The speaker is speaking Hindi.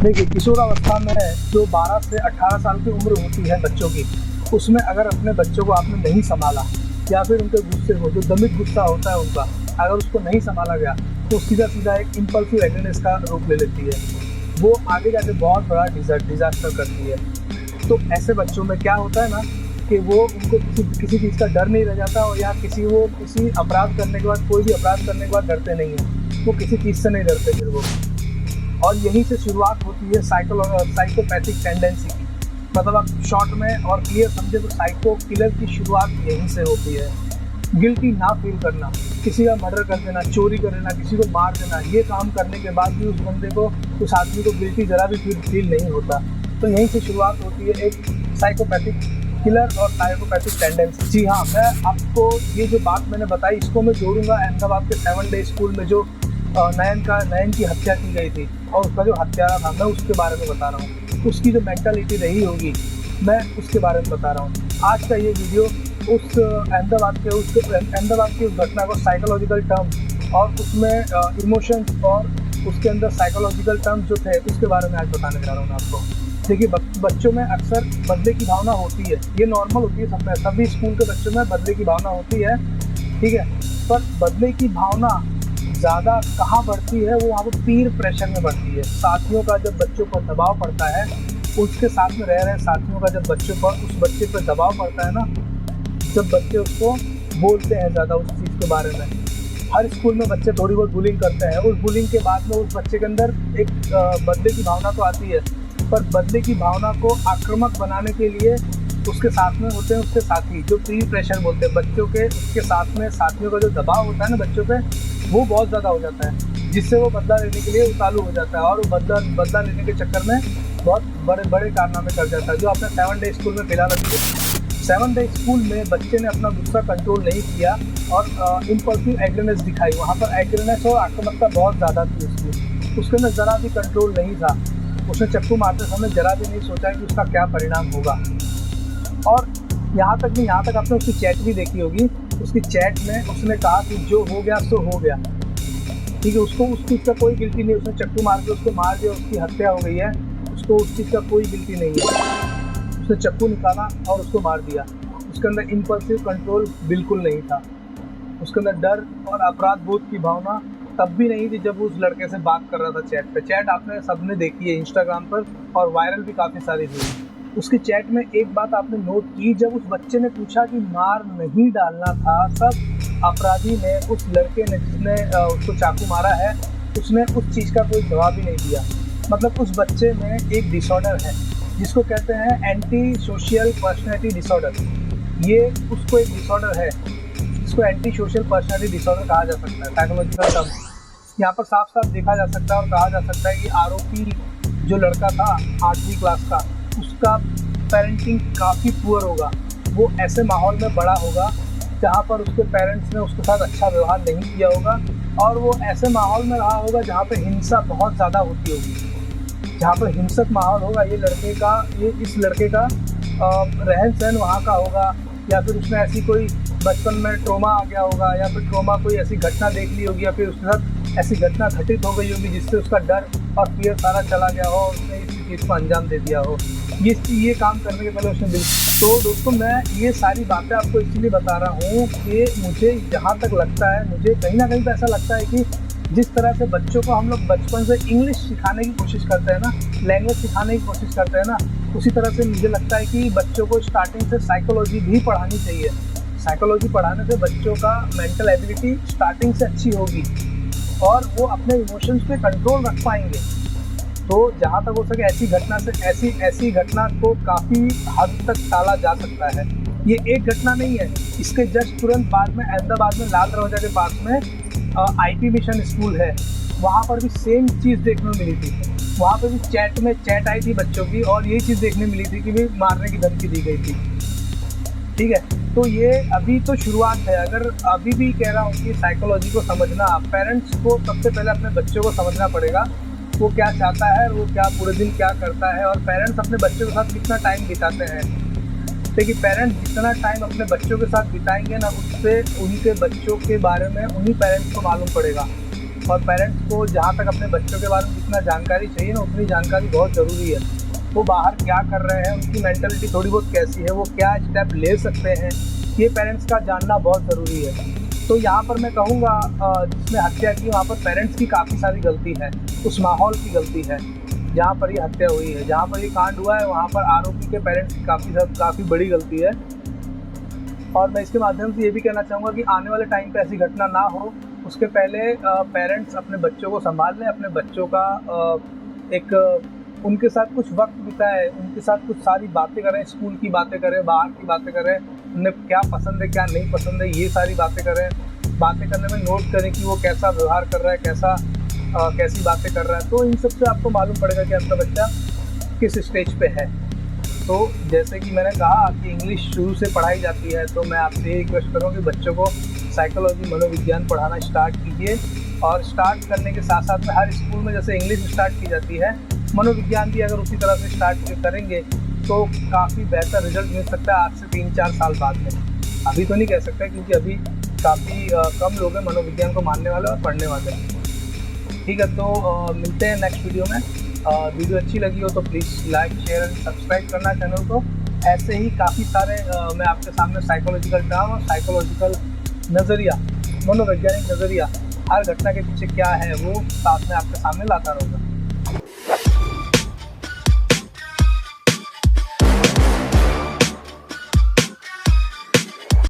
देखिए, किशोरावस्था में जो 12 से 18 साल की उम्र होती है बच्चों की, उसमें अगर अपने बच्चों को आपने नहीं सँभाला या फिर उनके गुस्से को, जो दमित गुस्सा होता है उनका, अगर उसको नहीं सँभाला गया, तो सीधा-सीधा एक इम्पल्सिव एग्रीनेस का रूप ले लेती है। वो आगे जाके बहुत बड़ा डिज़ास्टर करती है। तो ऐसे बच्चों में क्या होता है ना कि वो उनको किसी चीज़ का डर नहीं रह जाता, और या किसी अपराध करने के बाद, कोई भी अपराध करने के बाद डरते नहीं हैं। वो किसी चीज़ से नहीं डरते फिर वो। और यहीं से शुरुआत होती है साइकोपैथिक टेंडेंसी की। मतलब आप शॉर्ट में और क्लियर समझे तो साइको किलर की शुरुआत यहीं से होती है। गिल्टी ना फील करना, किसी का मर्डर कर देना, चोरी कर देना, किसी को मार देना, ये काम करने के बाद भी उस बंदे को, उस आदमी को गिल्टी जरा भी फील नहीं होता। तो यहीं से शुरुआत होती है एक साइकोपैथिक किलर और साइकोपैथिक टेंडेंसी। जी हाँ, मैं आपको ये जो बात मैंने बताई, इसको मैं जोड़ूंगा अहमदाबाद के 7 डे स्कूल में जो नयन की हत्या की गई थी, और उसका जो हत्यारा था, मैं उसके बारे में बता रहा हूँ। उसकी जो मेंटालिटी रही होगी, मैं उसके बारे में बता रहा हूँ। आज का ये वीडियो अहमदाबाद की उस घटना को साइकोलॉजिकल टर्म और उसमें इमोशंस और उसके अंदर साइकोलॉजिकल टर्म जो थे, उसके बारे में आज बताने जा रहा हूँ मैं आपको। देखिए, बच्चों में अक्सर बदले की भावना होती है, ये नॉर्मल होती है, सब में, सभी स्कूल के बच्चों में बदले की भावना होती है, ठीक है। पर बदले की भावना ज़्यादा कहाँ बढ़ती है, वो वहाँ पर पीर प्रेशर में बढ़ती है। साथियों का जब बच्चों पर दबाव पड़ता है, उसके साथ में रह रहे साथियों का जब उस बच्चे पर दबाव पड़ता है ना, जब बच्चे उसको बोलते हैं ज़्यादा उस चीज़ के बारे में। हर स्कूल में बच्चे थोड़ी बहुत बुलिंग करते हैं, उस बुलिंग के बाद में उस बच्चे के अंदर एक बदले की भावना तो आती है, पर बदले की भावना को आक्रामक बनाने के लिए उसके साथ में होते हैं उसके साथी, जो पीर प्रेशर बोलते हैं। बच्चों के उसके साथ में साथियों का जो दबाव होता है ना बच्चों पे, वो बहुत ज़्यादा हो जाता है, जिससे वो बदला लेने के लिए उतारू हो जाता है, और वो बदला लेने के चक्कर में बहुत बड़े बड़े कारनामे कर जाता है, जो आपने 7 डे स्कूल में फिलहाल अभी 7 डे स्कूल में बच्चे ने अपना गुस्सा कंट्रोल नहीं किया और इम्पल्सिव एग्रीनेस दिखाई। वहाँ पर एग्रीनेस और आक्रामकता बहुत ज़्यादा थी उसके अंदर ज़रा भी कंट्रोल नहीं था। उसने चक्कू मारते समय ज़रा भी नहीं सोचा कि उसका क्या परिणाम होगा। और यहाँ तक आपने उसकी चैट भी देखी होगी। उसकी चैट में उसने कहा कि जो हो गया सो हो गया, ठीक है। उसको उस चीज़ का कोई गिल्टी नहीं, उसने चक्कू मार के उसको मार दिया, उसकी हत्या हो गई है, उसको उस चीज़ का कोई गिल्टी नहीं है। उसने चक्कू निकाला और उसको मार दिया। उसके अंदर इम्पल्सिव कंट्रोल बिल्कुल नहीं था। उसके अंदर डर और अपराध बोध की भावना तब भी नहीं थी जब उस लड़के से बात कर रहा था चैट पे। चैट आपने सबने देखी है इंस्टाग्राम पर, और वायरल भी काफ़ी सारी हुई। उसकी चैट में एक बात आपने नोट की, जब उस बच्चे ने पूछा कि मार नहीं डालना था, सब अपराधी ने, उस लड़के ने जिसने उसको चाकू मारा है, उसने उस चीज़ का कोई जवाब ही नहीं दिया। मतलब उस बच्चे में एक डिसऑर्डर है जिसको कहते हैं एंटी सोशल पर्सनैलिटी डिसऑर्डर। ये उसको एक डिसऑर्डर है जिसको एंटी सोशल पर्सनैलिटी डिसऑर्डर कहा जा सकता है, साइकोलॉजिकल टर्म। यहाँ पर साफ साफ देखा जा सकता है और कहा जा सकता है कि आरोपी जो लड़का था 8वीं क्लास का, उसका पेरेंटिंग काफ़ी पुअर होगा। वो ऐसे माहौल में बड़ा होगा जहाँ पर उसके पेरेंट्स ने उसके साथ अच्छा व्यवहार नहीं किया होगा, और वो ऐसे माहौल में रहा होगा जहाँ पर हिंसा बहुत ज़्यादा होती होगी, जहाँ पर हिंसक माहौल होगा। इस लड़के का रहन सहन वहाँ का होगा, या फिर उसने ऐसी कोई बचपन में ट्रॉमा आ गया होगा, या फिर ट्रॉमा कोई ऐसी घटना देख ली होगी, या फिर उसके साथ ऐसी घटना घटित हो गई होगी जिससे उसका डर और फियर सारा चला गया हो, उसने इसी चीज़ को अंजाम दे दिया हो। ये काम करने के पहले उसने तो दोस्तों, मैं ये सारी बातें आपको इसलिए बता रहा हूँ कि मुझे जहाँ तक लगता है, मुझे कहीं ना कहीं तो ऐसा लगता है कि जिस तरह से बच्चों को हम लोग बचपन से इंग्लिश सिखाने की कोशिश करते हैं ना, लैंग्वेज सिखाने की कोशिश करते हैं ना, उसी तरह से मुझे लगता है कि बच्चों को स्टार्टिंग से साइकोलॉजी भी पढ़ानी चाहिए। साइकोलॉजी पढ़ाने से बच्चों का मेंटल एबिलिटी स्टार्टिंग से अच्छी होगी, और वो अपने इमोशंस पे कंट्रोल रख पाएंगे। तो जहाँ तक हो सके ऐसी घटना को काफ़ी हद तक टाला जा सकता है। ये एक घटना नहीं है, इसके जस्ट तुरंत बाद में अहमदाबाद में लाल दरवाजा के पास में IP मिशन स्कूल है, वहाँ पर भी सेम चीज़ देखने को मिली थी। वहाँ पर भी चैट आई थी बच्चों की, और यही चीज़ देखने मिली थी कि भी मारने की धमकी दी गई थी, ठीक है। तो ये अभी तो शुरुआत है। अगर अभी भी कह रहा हूँ कि साइकोलॉजी को समझना, पेरेंट्स को सबसे पहले अपने बच्चों को समझना पड़ेगा, वो क्या चाहता है, वो क्या पूरे दिन क्या करता है, और पेरेंट्स अपने बच्चों के साथ कितना टाइम बिताते हैं। देखिए, पेरेंट्स जितना टाइम अपने बच्चों के साथ बिताएंगे ना, उससे उनके बच्चों के बारे में उन्हीं पेरेंट्स को मालूम पड़ेगा। और पेरेंट्स को जहाँ तक अपने बच्चों के बारे में जितना जानकारी चाहिए ना, उतनी जानकारी बहुत ज़रूरी है। वो बाहर क्या कर रहे हैं, उनकी मेंटालिटी थोड़ी बहुत कैसी है, वो क्या स्टेप ले सकते हैं, ये पेरेंट्स का जानना बहुत ज़रूरी है। तो यहाँ पर मैं कहूँगा जिसने हत्या की वहाँ पर पेरेंट्स की काफ़ी सारी गलती है, उस माहौल की गलती है जहाँ पर ये हत्या हुई है। जहाँ पर ये कांड हुआ है वहाँ पर आरोपी के पेरेंट्स की काफ़ी बड़ी गलती है। और मैं इसके माध्यम से ये भी कहना चाहूँगा कि आने वाले टाइम पे ऐसी घटना ना हो, उसके पहले पेरेंट्स अपने बच्चों को संभाल लें, अपने बच्चों का उनके साथ कुछ वक्त बिताएं, उनके साथ कुछ सारी बातें करें, स्कूल की बातें करें, बाहर की बातें करें, उन्हें क्या पसंद है क्या नहीं पसंद है ये सारी बातें करें। बातें करने में नोट करें कि वो कैसा व्यवहार कर रहा है, कैसी बातें कर रहा है। तो इन सब से आपको मालूम पड़ेगा कि आपका बच्चा किस स्टेज पे है। तो जैसे कि मैंने कहा कि इंग्लिश शुरू से पढ़ाई जाती है, तो मैं आपसे ये रिक्वेस्ट करूँगा कि बच्चों को साइकोलॉजी मनोविज्ञान पढ़ाना स्टार्ट कीजिए। और स्टार्ट करने के साथ साथ में हर स्कूल में जैसे इंग्लिश स्टार्ट की जाती है, मनोविज्ञान भी अगर उसी तरह से स्टार्ट करेंगे तो काफ़ी बेहतर रिजल्ट मिल सकता है आज से 3-4 साल बाद में। अभी तो नहीं कह सकता क्योंकि अभी काफ़ी कम लोग हैं मनोविज्ञान को मानने वाले और पढ़ने वाले। ठीक है, तो मिलते हैं नेक्स्ट वीडियो में। वीडियो अच्छी लगी हो तो please like share and subscribe करना चैनल को। ऐसे ही काफ़ी सारे मैं आपके सामने साइकोलॉजिकल टर्म और साइकोलॉजिकल नज़रिया, मनोवैज्ञानिक नज़रिया, हर घटना के पीछे क्या है वो साथ में आपके सामने लाता रहूँगा।